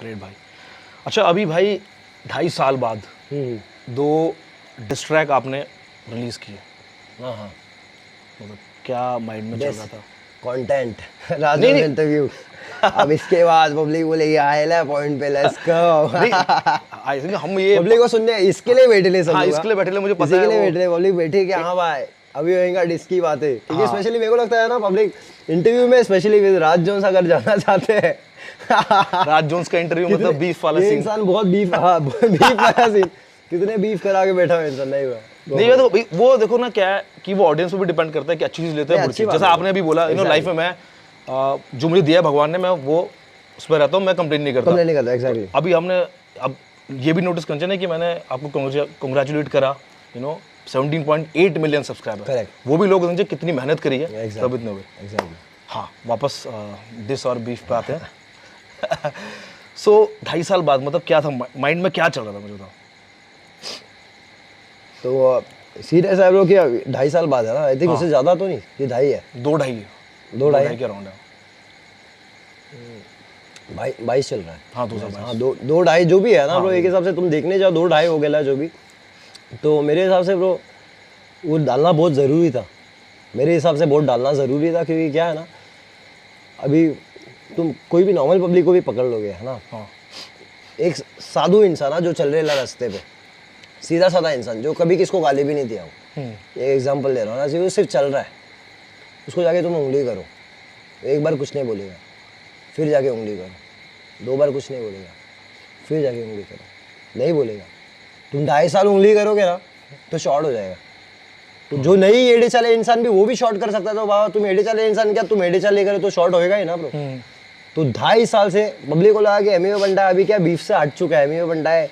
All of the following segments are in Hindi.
ग्रेट भाई। अच्छा अभी भाई 2.5 साल बाद 2 डिस ट्रैक आपने रिलीज किए। हाँ हाँ, मतलब क्या माइंड में चल रहा था? कंटेंट रात में इंटरव्यू। अब इसके बाद पब्लिक बोलेगी आए ले पॉइंट पे, लेट्स गो। आई थिंक हम ये पब्लिक को सुनने इसके लिए बैठे ले सब। हाँ, लोग, इसके लिए बैठे ले, मुझे पता इसी है के लिए वो। बैठे ले, पब्लिक बैठी कि हाँ भाई अभी होएगा डिस्क की बातें, क्योंकि हाँ। स्पेशली मेरे को लगता है ना पब्लिक इंटरव्यू में स्पेशली विद राज जोन्स अगर जाना चाहते हैं राज जोन्स का इंटरव्यू मतलब बीफ वाला ये सीन। इंसान बहुत बीफ, हाँ बीफ वाला सीन, कितने बीफ करा के बैठा हुआ इंसान नहीं हुआ। नहीं मैं तो भाई वो देखो ना क्या है कि वो ऑडियंस पे भी डिपेंड करता है कि अच्छी चीज लेते हैं बुरी चीज। जैसा आपने अभी बोला लाइफ में मैं जो मुझे दिया है भगवान ने, मैं वो उस पर रहता हूँ, मैं कंप्लेन नहीं करता। एग्जैक्टली। अभी हमने अब ये भी नोटिस करना चाहिए कि मैंने आपको कंग्रेचुलेट करा 17.8 मिलियन सब्सक्राइबर। करेक्ट। वो भी लोग समझे कितनी मेहनत करी है Exactly. तब इतने हुए। एग्जैक्टली। हाँ वापस डिस और बीफ पे आते हैं। सो 2.5 साल बाद मतलब क्या था माइंड में, क्या चल रहा था मुझे बताओ? तो सीरियस है ब्रो कि 2.5 साल बाद है ना, आई थिंक उससे ज्यादा तो नहीं, ये 2.5 है। 2.5 के अराउंड है। भाई 22 चल रहा है। हाँ 2022। हाँ 2.5 जो भी है ना ब्रो, एक हिसाब से तुम देखने जाओ 2.5 हो गया जो भी, तो मेरे हिसाब से ब्रो वो डालना बहुत ज़रूरी था। मेरे हिसाब से बहुत डालना ज़रूरी था, क्योंकि क्या है ना, अभी तुम कोई भी नॉर्मल पब्लिक को भी पकड़ लोगे है ना। हाँ। एक साधु इंसान जो चल रहा है रास्ते पे, सीधा साधा इंसान जो कभी किसको गाली भी नहीं दिया हो, एक एग्जांपल दे रहा हूँ ना, वो सिर्फ चल रहा है, उसको जाके तुम उंगली करो, एक बार कुछ नहीं बोलेगा, फिर जाके उंगली करो, 2 बार कुछ नहीं बोलेगा, फिर जाके उंगली करो, नहीं बोलेगा। तुम 2.5 साल उंगली करोगे ना तो शॉर्ट हो जाएगा। तो जो नहीं एडे चले इंसान भी वो भी शॉर्ट कर सकता है, तो बाबा तुम एडे चले इंसान क्या तुम एडे चले करे तो शॉर्ट होएगा ही ना ब्रो। तो 2.5 साल से पब्लिक को लगा कि एमईओ बंटा अभी क्या बीफ से हट चुका है, एमईओ बंटा है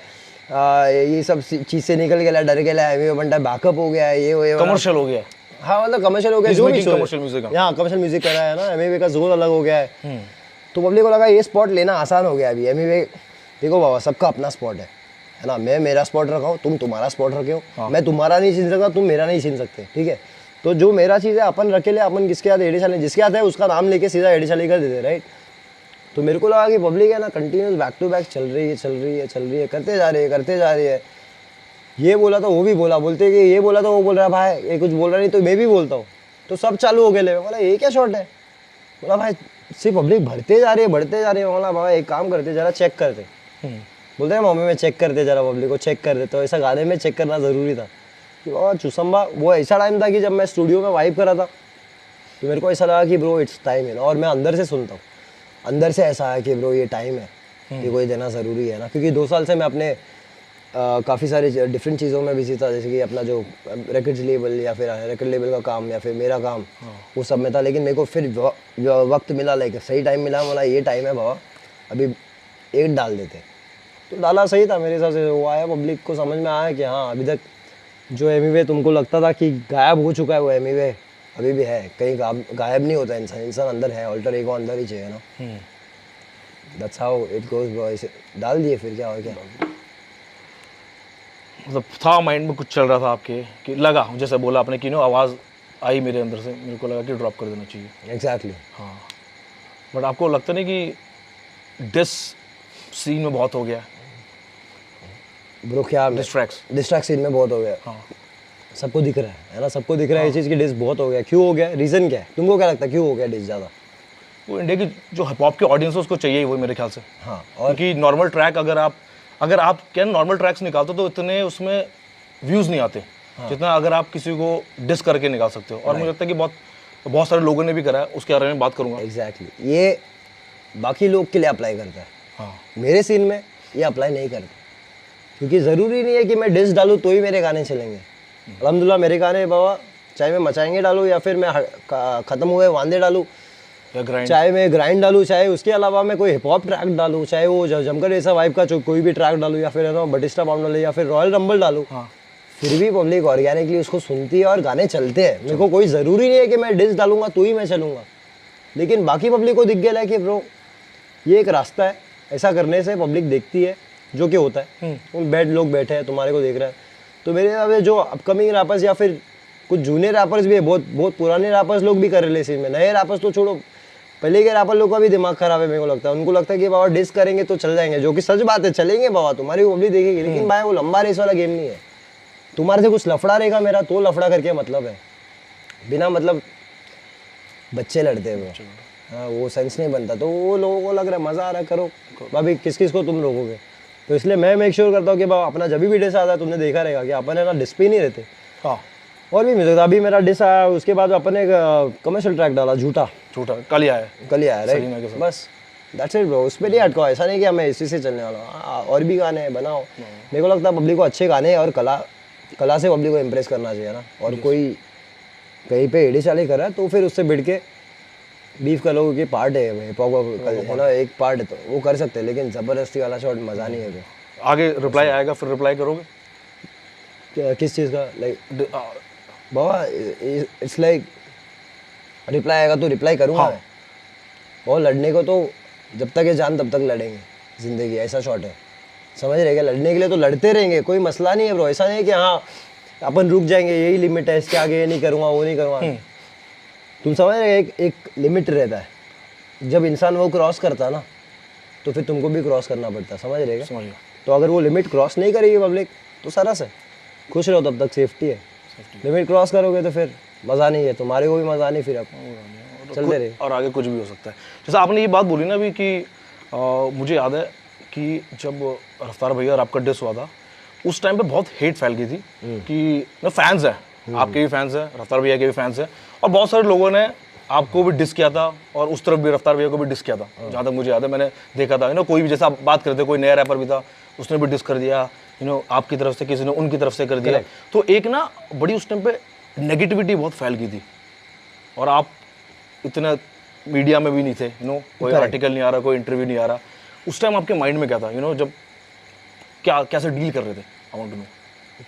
ये सब चीज से निकल गया, डर गया, एमईओ बंटा बैकअप हो गया है, ये कमर्शियल हो गया। हाँ मतलब कमर्शियल हो गया, जो भी कमर्शियल म्यूजिक। यहाँ कमर्शियल म्यूजिक कर रहा है ना, एमईओ का जोन अलग हो गया है। तो पब्लिक को लगा ये स्पॉट लेना आसान हो गया अभी। एमईओ देखो बाबा सबका अपना स्पॉट है ना, मैं मेरा स्पॉट रखा हूँ, तुम तुम्हारा स्पॉट रखे हो, मैं तुम्हारा नहीं छीन सकता, तुम मेरा नहीं छीन सकते, ठीक है। तो जो मेरा चीज़ है अपन रखे ले, अपन किसके हाथ एडी चले, जिसके हाथ है उसका नाम लेके सीधा एडी चले कर देते, राइट। तो मेरे को लगा कि पब्लिक है ना कंटिन्यूस बैक टू बैक चल रही है, करते जा रही है। ये बोला तो वो भी बोला, बोलते कि ये बोला तो वो बोल रहा है, भाई ये कुछ बोल रहा नहीं तो मैं भी बोलता हूँ, तो सब चालू हो गए। बोला ये क्या शॉट है, बोला भाई सिर्फ पब्लिक बढ़ते जा रही है। बोला भाई एक काम करते जरा चेक करते, बोलते हैं मम्मी में चेक करते जरा पब्लिक को चेक कर दे। तो ऐसा गाने में चेक करना ज़रूरी था कि बाबा चुसम्बा। वो ऐसा टाइम था कि जब मैं स्टूडियो में वाइब करा था तो मेरे को ऐसा लगा कि ब्रो इट्स टाइम है ना, और मैं अंदर से सुनता हूँ, अंदर से ऐसा है कि ब्रो ये टाइम है, ये कोई देना ज़रूरी है ना। क्योंकि 2 साल से मैं अपने काफ़ी सारे डिफरेंट चीज़ों में बिजी था, जैसे कि अपना जो रिकॉर्ड्स लेबल या फिर रिकॉर्ड लेबल का काम या फिर मेरा काम, वो सब में था। लेकिन मेरे को फिर वक्त मिला, लाइक सही टाइम मिला, बोला ये टाइम है बाबा अभी एक डाल देते। तो डाला सही था मेरे हिसाब से, वो आया पब्लिक को समझ में आया कि हाँ अभी तक जो एमीवे तुमको लगता था कि गायब हो चुका है, वो एमीवे अभी भी है, कहीं गायब नहीं होता इंसान अंदर है, ऑल्टर ईगो अंदर ही चाहिए ना। That's how it goes bro. ऐसे डाल दिए फिर क्या हो क्या। मतलब था माइंड में कुछ चल रहा था आपके कि लगा, जैसे बोला आपने कि आवाज़ आई मेरे अंदर से, मेरे को लगा कि ड्रॉप कर देना चाहिए। एग्जैक्टली। हाँ बट आपको लगता नहीं कि डिस सीन में बहुत हो गया? ब्रो क्या डिस्ट्रैक्ट सीन में बहुत हो गया। हाँ सबको दिख रहा है ना, सबको दिख रहा है ये चीज़ की डिस बहुत हो गया। क्यों हो गया, रीज़न क्या है, तुमको क्या लगता है क्यों हो गया डिस ज़्यादा? वो इंडिया की जो हिप हॉप के ऑडियंस है उसको चाहिए वो मेरे ख्याल से। हाँ और क्योंकि नॉर्मल ट्रैक अगर आप क्या नॉर्मल ट्रैक्स निकालते हो तो इतने उसमें व्यूज़ नहीं आते जितना अगर आप किसी को डिस करके निकाल सकते हो। और मुझे लगता है कि बहुत सारे लोगों ने भी करा है, उसके बारे में बात करूँगा। एग्जैक्टली। ये बाकी लोग के लिए अप्लाई करता है, हाँ मेरे सीन में ये अप्लाई नहीं करता, क्योंकि ज़रूरी नहीं है कि मैं डिस डालूँ तो ही मेरे गाने चलेंगे। अल्हम्दुलिल्लाह मेरे गाने बाबा चाहे मैं मचाएंगे डालूँ या फिर मैं ख़त्म हुए वांदे डालूँ, चाहे मैं ग्राइंड डालूँ, चाहे उसके अलावा मैं कोई हिप हॉप ट्रैक डालूँ, चाहे वो जमकर ऐसा वाइब का कोई भी ट्रैक डालूँ, या फिर है ना बटिस्टा बाउंड डालूँ या फिर रॉयल रंबल डालूँ, फिर भी पब्लिक ऑर्गेनिकली उसको सुनती है और गाने चलते हैं। मेरे को कोई ज़रूरी नहीं है कि मैं डिस डालूंगा तो ही मैं चलूँगा। लेकिन बाकी पब्लिक को दिख गया है कि ब्रो ये एक रास्ता है, ऐसा करने से पब्लिक देखती है, जो कि होता है। बैड लोग बैठे हैं तुम्हारे को देख रहे हैं, तो मेरे हिसाब से जो अपकमिंग रैपर्स या फिर कुछ जूनियर रैपर्स भी है, बहुत पुराने रैपर्स लोग भी कर रहे हैं सीन में, नए रैपर्स तो छोड़ो, पहले के रैपर लोग का भी दिमाग खराब है, मेरे को लगता है। उनको लगता है कि बाबा डिस करेंगे तो चल जाएंगे, जो कि सच बात है, चलेंगे बाबा, तुम्हारी पब्लिक देखेगी, लेकिन भाई वो लंबा रेस वाला गेम नहीं है। तुम्हारे से कुछ लफड़ा रहेगा मेरा तो लफड़ा करके मतलब है, बिना मतलब बच्चे लड़ते हैं वो। हाँ, वो सेंस नहीं बनता, तो वो लोगों को लग रहा है मज़ा आ रहा है, करो भाभी, किस किस को तुम रोकोगे। तो इसलिए मैं मेक श्योर करता हूँ कि बाबा अपना जब भी डिस आता है, तुमने देखा रहेगा कि अपन है ना डिस पे नहीं रहते। हाँ, और भी म्यूजिक, अभी मेरा डिस आया, उसके बाद अपन एक कमर्शियल ट्रैक डाला, झूठा कल ही आया है। कल ही आया, सलीना के राइट, साथ। बस दैट्स इट ब्रो। उस पर नहीं अटका, ऐसा नहीं कि मैं इसी से चलने वाला हूँ, और भी गाने हैं, बनाओ। मेरे को लगता है पब्लिक को अच्छे गाने और कला से पब्लिक को इम्प्रेस करना चाहिए ना। और कोई कहीं पे एडी चाली कर रहा है तो फिर उससे भिड़ के बीफ कर लो कि पार्ट है, हिप हॉप है ना, एक पार्ट है, तो वो कर सकते हैं, लेकिन ज़बरदस्ती वाला शॉट मज़ा नहीं है। तो आगे रिप्लाई आएगा, फिर रिप्लाई करोगे किस चीज़ का, like Baba it's like reply आएगा तो रिप्लाई करूँगा मैं। और लड़ने को तो जब तक है जान तब तक लड़ेंगे, ज़िंदगी ऐसा शॉट है, समझ रहे क्या। लड़ने के लिए तो लड़ते रहेंगे, कोई मसला नहीं है ब्रो। ऐसा नहीं है कि हाँ अपन रुक जाएंगे, यही लिमिट है, इसके आगे ये नहीं करूँगा, वो नहीं करूँगा। तुम समझ रहे, एक लिमिट रहता है, जब इंसान वो क्रॉस करता है ना तो फिर तुमको भी क्रॉस करना पड़ता है, समझ रहे क्या। समझ गया। तो अगर वो लिमिट क्रॉस नहीं करेगी पब्लिक तो सरस है, खुश रहो, तब तक सेफ्टी है। लिमिट क्रॉस करोगे तो फिर मज़ा नहीं है, तुम्हारे को भी मज़ा नहीं, फिर अब चलते रहे। और आगे कुछ भी हो सकता है। जैसे आपने ये बात बोली ना अभी कि मुझे याद है कि जब रफ्तार भैया और आपका डिस हुआ था, उस टाइम पे बहुत हेट फैल गई थी कि ना फैंस हैं, आपके भी फैंस हैं, रफ्तार भैया के भी फैंस हैं, और बहुत सारे लोगों ने आपको भी डिस किया था और उस तरफ भी रफ्तार भैया को भी डिस किया था। जहाँ तक मुझे याद है, मैंने देखा था, कोई भी, जैसा आप बात करते, कोई नया रैपर भी था, उसने भी डिस कर दिया, आपकी तरफ से, किसी ने उनकी तरफ से कर दिया। तो एक ना बड़ी उस टाइम पे नेगेटिविटी बहुत फैल गई थी, और आप इतना मीडिया में भी नहीं थे, कोई आर्टिकल नहीं आ रहा, कोई इंटरव्यू नहीं आ रहा। उस टाइम आपके माइंड में क्या था, जब क्या कैसे डील कर रहे थे? I want to know.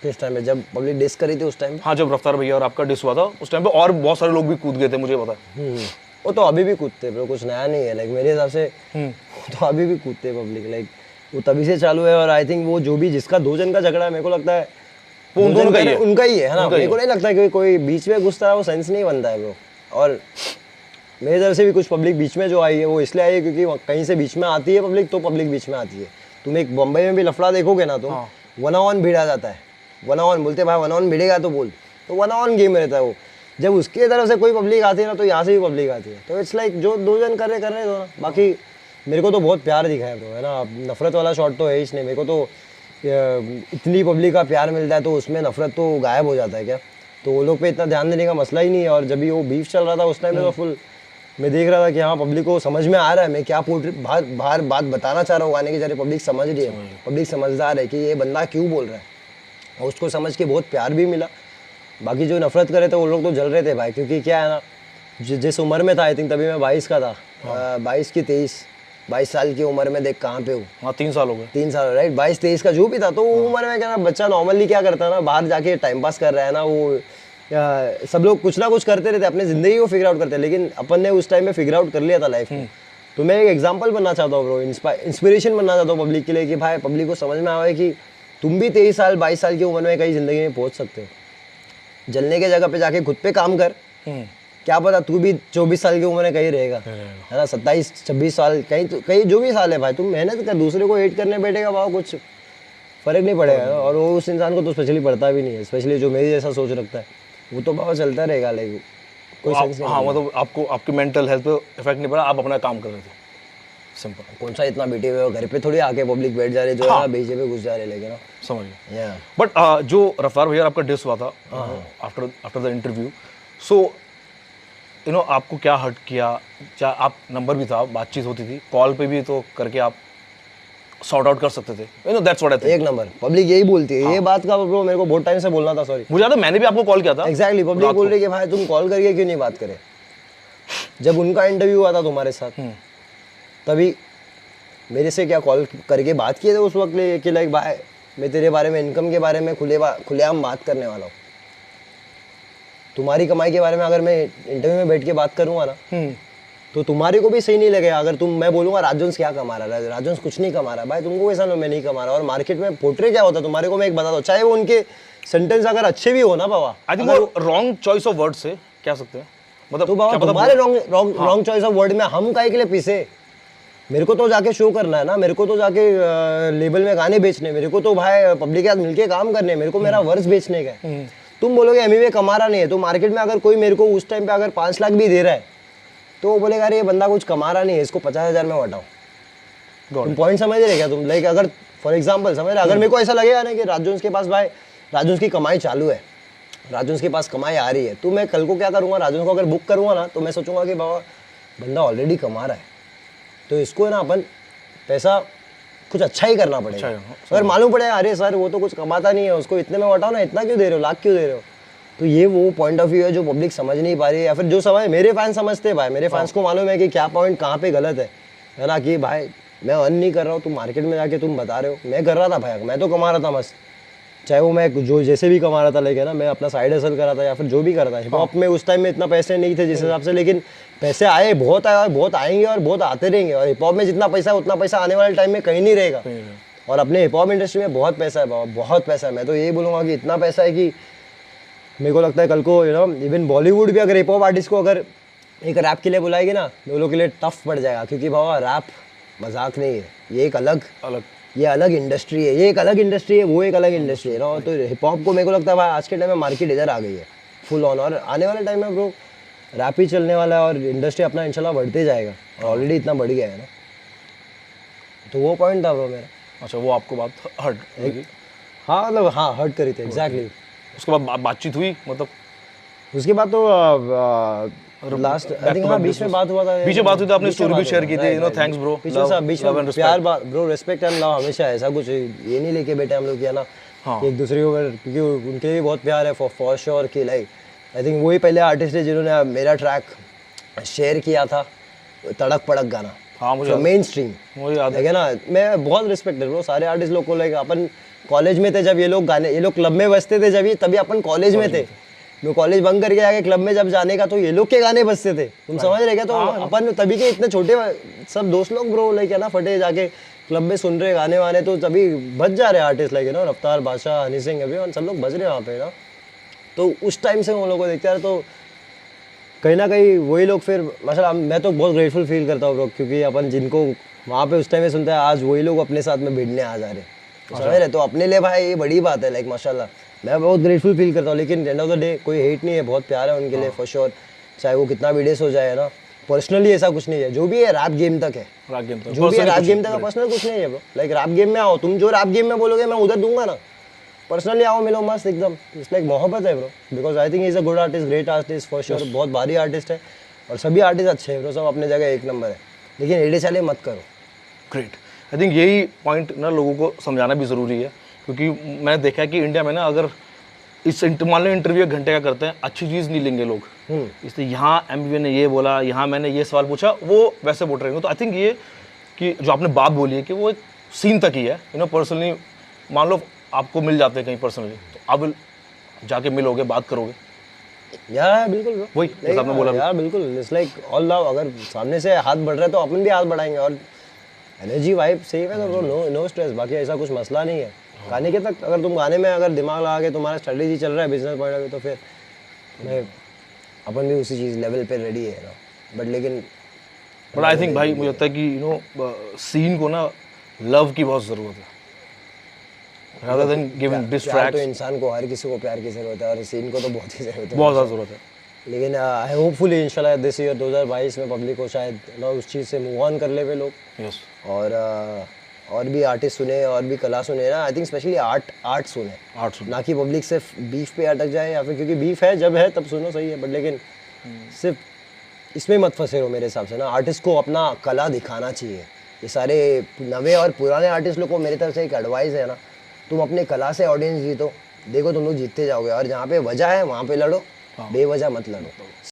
किस टाइम में जब पब्लिक डिस करी थी उस टाइम? हाँ, जब रफ्तार भैया और आपका डिस हुआ था उस टाइम पे, और बहुत सारे लोग भी कूद गए थे, मुझे पता है। वो तो अभी भी कूदते ब्रो, कुछ नया नहीं है, लाइक मेरे हिसाब से तो अभी भी कूदते पब्लिक, लाइक वो तभी से चालू है। और आई थिंक वो जो भी जिसका दो जन का झगड़ा है, मेरे को लगता है वो उनका ही है ना। मेरे को नहीं लगता कि कोई बीच में घुसता है, वो सेंस नहीं बनता है ब्रो। और मेरी तरफ से भी कुछ पब्लिक बीच में जो आई है वो इसलिए आई है क्योंकि कहीं से बीच में आती है पब्लिक, तो पब्लिक बीच में आती है। तुम एक बम्बई में भी लफड़ा देखोगे ना, तुम वन ऑन भिड़ा जाता है, वन ऑन बोलते भाई, वन ऑन भिड़ेगा तो बोल, तो वन ऑन गेम रहता है वो। जब उसकी तरफ से कोई पब्लिक आती है ना, तो यहाँ से भी पब्लिक आती है, तो इट्स लाइक जो दो जन कर रहे दो ना। बाकी मेरे को तो बहुत प्यार दिखा है ब्रो, है ना। नफरत वाला शॉट तो है ही नहीं। मेरे को तो इतनी पब्लिक का प्यार मिलता है तो उसमें नफरत तो गायब हो जाता है क्या। तो वो लोग पे इतना ध्यान देने का मसला ही नहीं है। और जब भी वो बीफ चल रहा था उस टाइम में तो फुल मैं देख रहा था कि हाँ पब्लिक को समझ में आ रहा है मैं क्या बाहर बात बताना चाह रहा हूँ गाने की जरिए। पब्लिक समझ रही है, पब्लिक समझदार है कि ये बंदा क्यों बोल रहा है, और उसको समझ के बहुत प्यार भी मिला। बाकी जो नफरत करे थे वो लोग तो जल रहे थे भाई, क्योंकि क्या है ना, जिस उम्र में था, आई थिंक तभी मैं 22 का था, 22 की 22 साल की उम्र में देख कहाँ पे हूँ। हाँ 3 साल हो गए, 3 साल राइट, 22-23 का जो भी था। तो वो उम्र में क्या ना, बच्चा नॉर्मली क्या करता है ना, बाहर जाके टाइम पास कर रहा है ना, वो सब लोग कुछ ना कुछ करते रहते, अपनी ज़िंदगी को फिगर आउट करते हैं। लेकिन अपन ने उस टाइम में फिगर आउट कर लिया था लाइफ में। तो मैं एक एग्जांपल बनना चाहता हूँ ब्रो, इंस्पिरेशन बनना चाहता हूँ पब्लिक के लिए, कि भाई पब्लिक को समझ में आए कि तुम भी 23 साल 22 साल की उम्र में कहीं ज़िंदगी में पहुँच सकते हो। जलने के जगह पे जाके खुद पे काम कर, क्या पता तू भी 24 साल की उम्र में कहीं रहेगा, है ना, 27-26 साल, कहीं जो भी साल है भाई, तुम मेहनत कर, दूसरे को हेट करने बैठेगा वहाँ कुछ फ़र्क नहीं पड़ेगा। और वो उस इंसान को तो स्पेशली पड़ता भी नहीं है, स्पेशली जो मेरी जैसा सोच रखता है, वो तो बाबा चलता रहेगा, लेकिन कोई सेंस नहीं। हाँ मतलब आपको आपकी मेंटल हेल्थ पे इफेक्ट नहीं पड़ा, आप अपना काम कर रहे थे, सिंपल। कौन सा इतना बीटे हुए हो, घर पे थोड़ी आके पब्लिक बैठ जा रहे, जो है ना बीचे पे घुस जा रहे, लेकिन समझ गया। या बट जो रफ्तार भैया आपका डिस हुआ था आफ्टर द इंटरव्यू, सो आपको क्या हर्ट किया? क्या आप नंबर भी था, बातचीत होती थी, कॉल पे भी तो करके आप सॉर्ट आउट कर सकते थे, दैट्स व्हाट आई थिंक। एक नंबर पब्लिक यही बोलती है, ये बात का ब्रो मेरे को बहुत टाइम से बोलना था, सॉरी। मुझे याद है मैंने भी आपको कॉल किया था। एग्जैक्टली, पब्लिक बोल रही है कि भाई तुम कॉल करके क्यों नहीं बात करे। जब उनका इंटरव्यू हुआ था तुम्हारे साथ, तभी मेरे से क्या कॉल करके बात किए थे उस वक्त ले, कि लाइक भाई मैं तेरे बारे में, इनकम के बारे में खुलेआम बात करने वाला हूँ। तुम्हारी कमाई के बारे में अगर मैं इंटरव्यू में बैठ के बात करूँगा ना, तो तुम्हारे को भी सही नहीं लगेगा। अगर मैं बोलूँगा राजवंश क्या कमा रहा है, राजवंश कुछ नहीं कमा रहा, भाई तुमको ऐसा लो मैं नहीं कमा रहा। और मार्केट में पोर्ट्रे क्या होता है तुम्हारे को मैं एक बता दो, चाहे वो उनके सेंटेंस अगर अच्छे भी हो ना बाबा, आई थिंक वो रॉन्ग चॉइस ऑफ वर्ड से कह सकते हैं, मतलब तो बाबा क्या पता तुम्हारे रॉन्ग चॉइस ऑफ वर्ड में हम काहे के लिए पीसे? मेरे को तो जाके शो करना है ना, मेरे को तो जाके लेबल में गाने बेचने, मेरे को तो भाई पब्लिक के साथ मिलके काम करने, मेरे को मेरा वर्स बेचने का है। तुम बोलोगे एमवे कमा रहा नहीं है, तो मार्केट में अगर कोई मेरे को उस टाइम पे अगर 5 लाख भी दे रहा है तो वो बोलेगा अरे ये बंदा कुछ कमा रहा नहीं है, इसको 50,000 में बटाओ। तुम पॉइंट समझ रहे क्या तुम? लाइक अगर फॉर एग्जाम्पल समझ रहे, अगर मेरे को ऐसा लगेगा ना कि राजूंस के पास भाई राजूंस की कमाई चालू है, राजूंस के पास कमाई आ रही है, तो मैं कल को क्या करूँगा, राजूंस को अगर बुक करूँगा ना तो मैं सोचूंगा कि बाबा बंदा ऑलरेडी कमा रहा है, तो इसको ना अपन पैसा कुछ अच्छा ही करना पड़ेगा। अगर मालूम पड़ेगा अरे सर वो तो कुछ कमाता नहीं है, उसको इतने में बताओ ना, इतना क्यों दे रहे हो, लाख क्यों दे रहे हो, तो ये वो पॉइंट ऑफ व्यू है जो पब्लिक समझ नहीं पा रही है, या फिर जो समझ मेरे फैंस समझते हैं भाई, मेरे फैंस को मालूम है कि क्या पॉइंट कहाँ पे गलत है ना, कि भाई मैं अर्न नहीं कर रहा हूँ, तुम मार्केट में जाके तुम बता रहे हो, मैं कर रहा था भाई, मैं तो कमा रहा था मस्त, चाहे वो मैं जो जैसे भी कमा रहा था, लेकिन ना मैं अपना साइड हसल कर रहा था या फिर जो भी कर रहा था। हिप हॉप में उस टाइम में इतना पैसे नहीं थे जिस हिसाब से, लेकिन पैसे आए, बहुत आए और बहुत आएंगे और बहुत आते रहेंगे, और हिप हॉप में जितना पैसा है उतना पैसा आने वाले टाइम में कहीं नहीं रहेगा। और अपने हिप हॉप इंडस्ट्री में बहुत पैसा है बाबा, बहुत पैसा है। मैं तो यही बोलूँगा कि इतना पैसा है कि मेरे को लगता है कल को इवन बॉलीवुड भी अगर हिप हॉप आर्टिस्ट को अगर एक रैप के लिए बुलाएगी ना, वो लोग के लिए टफ पड़ जाएगा, क्योंकि बाबा रैप मजाक नहीं है, ये एक अलग इंडस्ट्री है, ये एक अलग इंडस्ट्री है, वो एक अलग इंडस्ट्री है ना। तो हिप हॉप को मेरे को लगता है भाई आज के टाइम में मार्केट इधर आ गई है फुल ऑन, और आने वाले टाइम में ब्रो रैप ही चलने वाला है और इंडस्ट्री अपना इंशाल्लाह बढ़ते जाएगा, और ऑलरेडी इतना बढ़ गया है ना। तो वो पॉइंट था ब्रो मेरा। अच्छा, वो आपको बात हर्ट? हाँ मतलब हाँ हर्ट करी थी एग्जैक्टली। उसके बाद बातचीत हुई, मतलब उसके बाद तो लास्ट आई थिंक हाँ बीच में बात हुआ था, बीच में बात हुई थी, आपने स्टोरी भी शेयर की थी, थैंक्स ब्रो, बीच में प्यार ब्रो, रिस्पेक्ट एंड लव हमेशा, ऐसा कुछ ये नहीं लेके बैठे हम लोग किया ना एक दूसरे को, क्योंकि उनके लिए भी बहुत प्यार है फॉर श्योर कि लाइक आई थिंक वही पहले आर्टिस्ट है जिन्होंने मेरा ट्रैक शेयर किया था, तड़क पड़क गाना। हाँ मुझे मेन स्ट्रीम मुझे याद है ना। मैं बहुत रिस्पेक्ट है ब्रो सारे आर्टिस्ट लोग को, लाइक अपन कॉलेज में थे जब ये लोग गाने, ये लोग क्लब में बजते थे जब, ये तभी अपन कॉलेज में थे, मैं कॉलेज बंक करके आके क्लब में जब जाने का तो ये लोग के गाने बजते थे, तुम समझ रहे क्या? तो अपन तभी के इतने छोटे सब दोस्त लोग ब्रो लाइक है ना फटे जाके क्लब में सुन रहे गाने वाने, तो तभी बज जा रहे आर्टिस्ट लाइक है ना, रफ्तार, बादशाह, हनी सिंह, अभी सब लोग बज रहे हैं वहाँ पे ना। तो उस टाइम से उन लोगों को देखते रहे, तो कहीं ना कहीं वही लोग फिर माशाल्लाह मैं तो बहुत ग्रेटफुल फील करता हूँ ब्रो, क्योंकि अपन जिनको वहाँ पे उस टाइम में सुनते हैं आज वही लोग अपने साथ में भिड़ने आ जा रहे, समझ रहे? तो अपने लिए भाई ये बड़ी बात है, लाइक माशाल्लाह मैं बहुत ग्रेटफुल फील करता हूँ। लेकिन एंड ऑफ द डे कोई हेट नहीं है, बहुत प्यार है उनके लिए फॉर श्योर, चाहे वो कितना भी डेस हो जाए ना। पर्सनली ऐसा कुछ नहीं है, जो भी है रैप गेम तक है, जो भी है रैप गेम तक है, पर्सनल कुछ नहीं है ब्रो। लाइक रैप गेम में आओ, तुम जो रैप गेम में बोलोगे मैं उधर दूंगा ना, पर्सनली आओ मिलो मस्त एकदम, इट्स लाइक मोहब्बत है bro, because I think is a good artist, great artist for sure, बहुत भारी आर्टिस्ट है और सभी आर्टिस्ट अच्छे हैं ब्रो, सब अपने जगह एक नंबर है, लेकिन एडे चाले मत करो। ग्रेट, आई थिंक यही पॉइंट ना लोगों को समझाना भी ज़रूरी है, क्योंकि मैंने देखा है कि इंडिया में ना अगर मान लो इंटरव्यू 1 घंटे का करते हैं, अच्छी चीज़ नहीं लेंगे लोग, इसलिए यहाँ एमबीवी ने ये बोला, यहाँ मैंने ये सवाल पूछा, वो वैसे बोल रहे हैं। तो आई थिंक ये कि जो आपने बात बोली है कि वो एक सीन तक ही है, पर्सनली मान लो आपको मिल जाते हैं कहीं पर्सनली, तो आप जाके मिलोगे, बात करोगे, यार बिल्कुल ब्रो, वही जैसा आपने बोला यार बिल्कुल, इट्स लाइक ऑल लव, अगर सामने से हाथ बढ़ रहा है तो अपन भी हाथ बढ़ाएंगे, और एनर्जी वाइब सही है तो नो स्ट्रेस, बाकी ऐसा कुछ मसला नहीं है। गाने के तक अगर तुम गाने में अगर दिमाग लगा के तुम्हारा स्ट्रेटेजी चल रहा है बिजनेस पॉइंट ऑफ व्यू, तो फिर मैं अपन भी उसी चीज़ लेवल पे रेडी है ना। बट आई थिंक भाई मुझे लगता है कि सीन को ना लव की बहुत ज़रूरत है, rather than giving diss tracks। तो इंसान को हर किसी को प्यार की ज़रूरत है, और सीन को तो बहुत ही ज़रूरत है, बहुत ज़्यादा ज़रूरत है। लेकिन आई होपफुली इंशाल्लाह दिस ईयर 2022 में पब्लिक को शायद ना उस चीज़ से मूव ऑन कर ले वे लोग, यस, और भी आर्टिस्ट सुने और भी कला सुने ना। आई थिंक स्पेशली आर्ट सुने, ना कि पब्लिक सिर्फ बीफ पे अटक जाए, या फिर क्योंकि बीफ है जब है तब सुनो सही है, बट लेकिन सिर्फ इसमें मत फंसे रहो मेरे हिसाब से ना। आर्टिस्ट को अपना कला दिखाना चाहिए। ये सारे नवे और पुराने आर्टिस्ट लोग को मेरी तरफ से एक एडवाइस है ना, तुम अपने कला से ऑडियंस जीतो, देखो तुम लोग जीतते जाओगे, और जहाँ पे वजह है वहाँ पे लड़ो, बेवजह मत लड़ो।